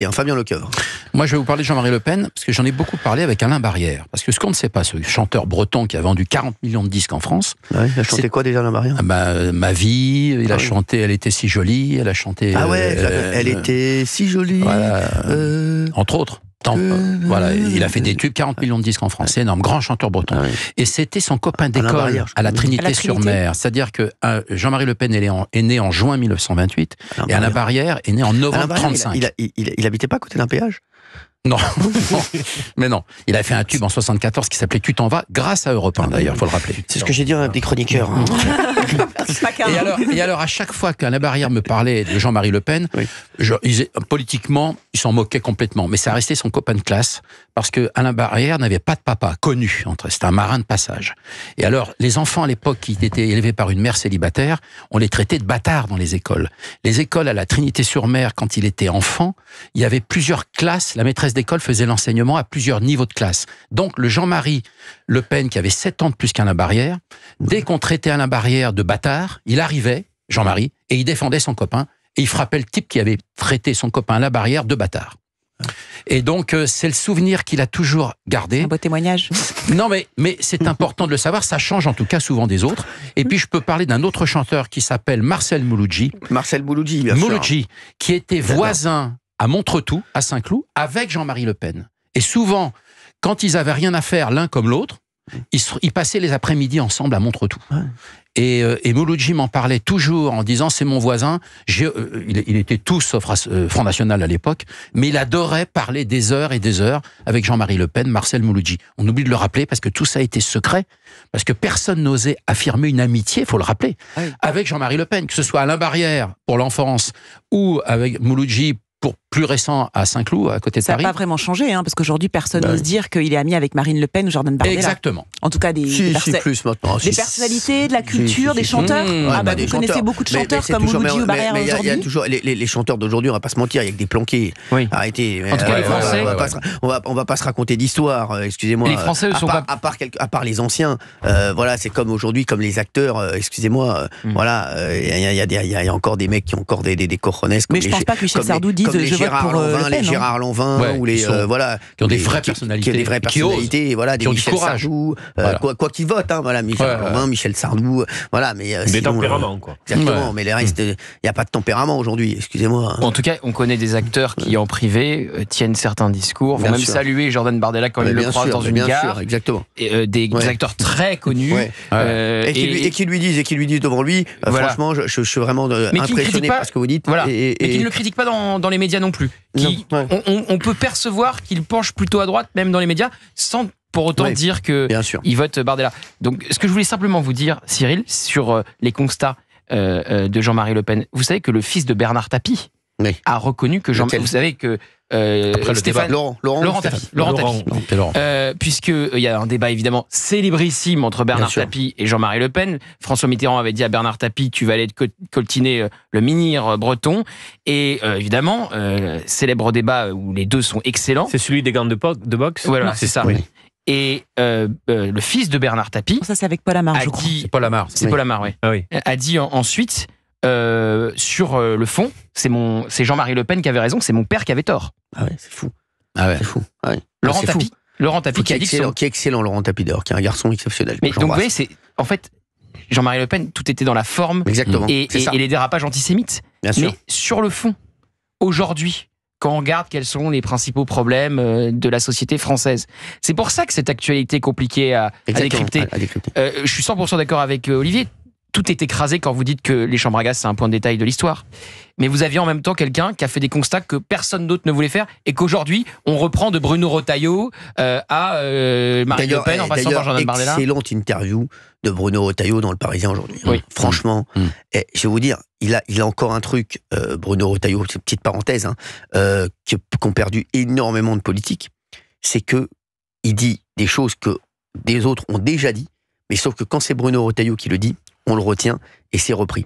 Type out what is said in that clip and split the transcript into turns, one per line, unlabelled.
et un Fabien Lecoeuvre.
Moi, je vais vous parler de Jean-Marie Le Pen, parce que j'en ai beaucoup parlé avec Alain Barrière. Parce que ce qu'on ne sait pas, ce chanteur breton qui a vendu 40 millions de disques en France...
Ouais, il a chanté quoi déjà, Alain Barrière?
Ma vie, il a chanté Elle était si jolie, elle a chanté...
Ah ouais, elle était si jolie.
Voilà, entre autres. Voilà, il a fait des tubes, 40 millions de disques en France, c'est énorme, grand chanteur breton. Ah oui. Et c'était son copain d'école à la Trinité-sur-Mer. C'est-à-dire que Jean-Marie Le Pen est né en juin 1928 et Alain Barrière est né en novembre 1935.
Il habitait pas à côté d'un péage?
Non, mais non. Il a fait un tube en 74 qui s'appelait Tu t'en vas, grâce à Europe 1 d'ailleurs, il faut le rappeler.
C'est ce que j'ai dit à un des chroniqueurs. Hein.
Et alors, à chaque fois qu'Alain Barrière me parlait de Jean-Marie Le Pen, politiquement, il s'en moquait complètement. Mais ça restait son copain de classe, parce que Alain Barrière n'avait pas de papa connu. C'était un marin de passage. Et alors, les enfants à l'époque qui étaient élevés par une mère célibataire, on les traitait de bâtards dans les écoles. Les écoles à la Trinité-sur-Mer, quand il était enfant, il y avait plusieurs classes. La maîtresse d'école faisait l'enseignement à plusieurs niveaux de classe. Donc, le Jean-Marie Le Pen, qui avait 7 ans de plus qu'Alain Barrière, dès qu'on traitait Alain Barrière de bâtard, il arrivait, Jean-Marie, et il défendait son copain, et il frappait le type qui avait traité son copain Alain Barrière de bâtard. Et donc, c'est le souvenir qu'il a toujours gardé.
Un beau témoignage.
Non, mais c'est important de le savoir, ça change en tout cas souvent des autres. Et puis, je peux parler d'un autre chanteur qui s'appelle Marcel Mouloudji.
Marcel Mouloudji, bien sûr.
Mouloudji, qui était voisin à Montretout, à Saint-Cloud, avec Jean-Marie Le Pen. Et souvent, quand ils avaient rien à faire l'un comme l'autre, ils passaient les après-midi ensemble à Montretout. Ouais. Et Mouloudji m'en parlait toujours en disant c'est mon voisin. Il était tout sauf Front National à l'époque, mais il adorait parler des heures et des heures avec Jean-Marie Le Pen, Marcel Mouloudji. On oublie de le rappeler parce que tout ça a été secret, parce que personne n'osait affirmer une amitié, faut le rappeler, avec Jean-Marie Le Pen, que ce soit Alain Barrière pour l'enfance ou avec Mouloudji pour plus récent à Saint-Cloud, à côté de Paris.
Ça n'a pas vraiment changé, parce qu'aujourd'hui, personne n'ose dire qu'il est ami avec Marine Le Pen ou Jordan Bardella.
Exactement.
En tout cas, des
plus maintenant.
Des personnalités, de la culture, des chanteurs. Vous connaissez beaucoup de chanteurs comme Mouloudji ou Barrière aujourd'hui.
Il y a toujours les chanteurs d'aujourd'hui, on va pas se mentir, il y a que des planqués.
Oui.
Arrêtez.
En tout cas, les Français.
On va pas se raconter d'histoire, excusez-moi.
Les Français sont pas.
À part les anciens, voilà, c'est comme aujourd'hui, comme les acteurs, excusez-moi, voilà, il y a encore des mecs qui ont encore des cojones.
Mais je pense pas que Michel Sardou dise je vote pour
les Gérard Lanvin ou les voilà
qui ont des vraies personnalités,
voilà, des
Michel Sardou,
quoi qu'ils votent, voilà, Michel Lanvin, Michel Sardou, voilà, mais
des tempéraments, quoi.
Exactement, mais les restes, il y a pas de tempérament aujourd'hui, excusez-moi.
En tout cas, on connaît des acteurs qui en privé tiennent certains discours, vont même saluer Jordan Bardella quand ils le croisent dans une gare.
Exactement.
Des acteurs très connus
et qui lui disent devant lui, franchement, je suis vraiment impressionné par ce que vous dites.
Et qui ne le critiquent pas dans les médias non plus. On peut percevoir qu'il penche plutôt à droite, même dans les médias, sans pour autant dire qu'il vote Bardella. Donc, ce que je voulais simplement vous dire, Cyril, sur les constats de Jean-Marie Le Pen, vous savez que le fils de Bernard Tapie a reconnu que vous savez que
après le débat,
Laurent Tapie. Puisqu'il y a un débat évidemment célébrissime entre Bernard Tapie et Jean-Marie Le Pen. François Mitterrand avait dit à Bernard Tapie tu vas aller te coltiner le menhir breton. Et évidemment, célèbre débat où les deux sont excellents.
C'est celui des gants de boxe.
Voilà, c'est ça. Oui. Et le fils de Bernard Tapie.
Ça, c'est avec Paul Amar, je crois.
C'est Paul Amar.
C'est Paul Amar, oui.
Ah oui.
A dit ensuite. Sur le fond, c'est Jean-Marie Le Pen qui avait raison, c'est mon père qui avait tort.
Ah ouais, c'est fou.
C'est fou. Laurent Tapie qui a dit
qui est excellent, Laurent Tapie d'or, qui est un garçon exceptionnel.
Mais donc vous voyez, c'est en fait Jean-Marie Le Pen, tout était dans la forme.
Exactement.
Et les dérapages antisémites.
Bien sûr.
Mais sur le fond, aujourd'hui, quand on regarde quels sont les principaux problèmes de la société française, c'est pour ça que cette actualité est compliquée à décrypter. Je suis 100% d'accord avec Olivier. Tout est écrasé quand vous dites que les chambres à gaz, c'est un point de détail de l'histoire. Mais vous aviez en même temps quelqu'un qui a fait des constats que personne d'autre ne voulait faire et qu'aujourd'hui, on reprend de Bruno Retailleau à Marine Le Pen en passant par Jordan Bardella.
Excellente interview de Bruno Retailleau dans Le Parisien aujourd'hui. Oui. Franchement, je vais vous dire, il a encore un truc, Bruno Retailleau, c'est une petite parenthèse, qu'ont perdu énormément de politiques, c'est que il dit des choses que des autres ont déjà dit, mais sauf que quand c'est Bruno Retailleau qui le dit, on le retient et c'est repris.